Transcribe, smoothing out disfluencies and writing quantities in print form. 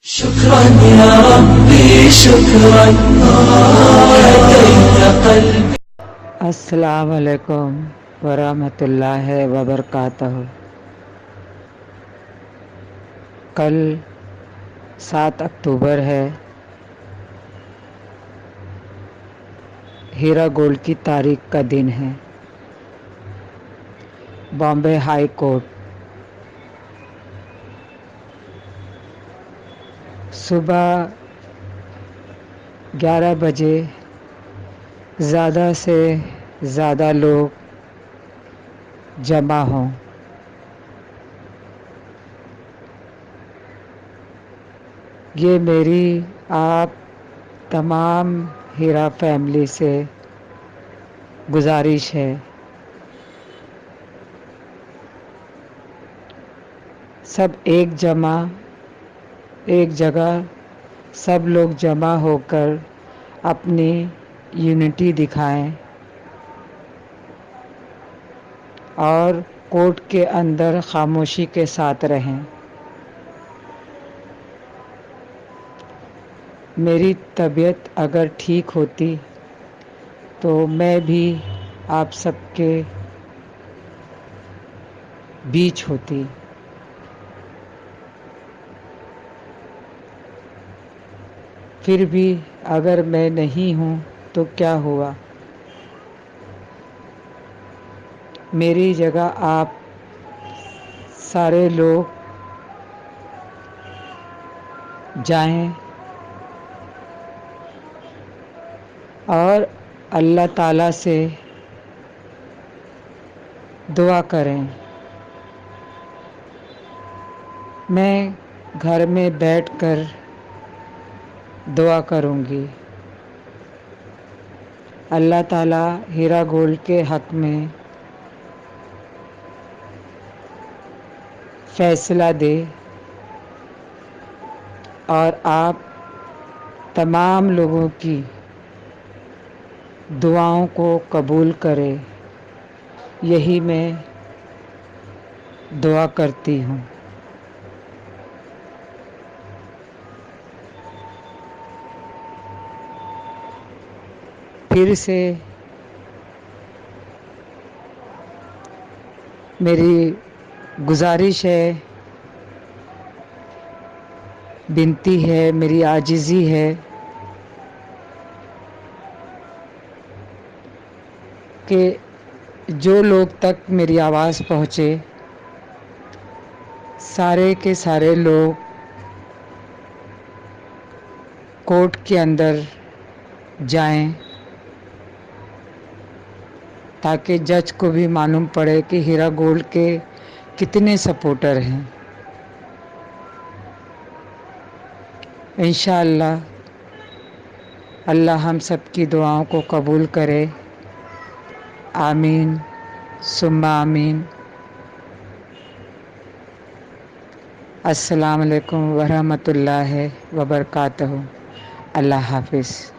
شكرا يا ربي شكرا هديت قلبي. السلام علیکم ورحمۃ اللہ وبرکاتہ۔ کل 7 اکتوبر ہے۔ ہیرا گولڈ کی تاریخ کا دن ہے۔ بامبے ہائی کورٹ صبح 11 بجے زیادہ سے زیادہ لوگ جمع ہوں۔ یہ میری آپ تمام ہیرا فیملی سے گزارش ہے۔ سب ایک جگہ سب لوگ جمع ہو کر اپنی یونٹی دکھائیں اور کورٹ کے اندر خاموشی کے ساتھ رہیں۔ میری طبیعت اگر ٹھیک ہوتی تو میں بھی آپ سب کے بیچ ہوتی۔ پھر بھی اگر میں نہیں ہوں تو کیا ہوا؟ میری جگہ آپ سارے لوگ جائیں اور اللہ تعالیٰ سے دعا کریں۔ میں گھر میں بیٹھ کر دعا کروں گی۔ اللہ تعالیٰ ہیرا گولڈ کے حق میں فیصلہ دے اور آپ تمام لوگوں کی دعاؤں کو قبول کرے، یہی میں دعا کرتی ہوں۔ پھر سے میری گزارش ہے، بنتی ہے، میری عاجزی ہے کہ جو لوگ تک میری آواز پہنچے سارے کے سارے لوگ کورٹ کے اندر جائیں تاکہ جج کو بھی معلوم پڑے کہ ہیرا گولڈ کے کتنے سپورٹر ہیں۔ انشاءاللہ اللہ ہم سب کی دعاؤں کو قبول کرے، آمین ثم آمین۔ السلام علیکم ورحمۃ اللہ وبرکاتہ۔ اللہ حافظ۔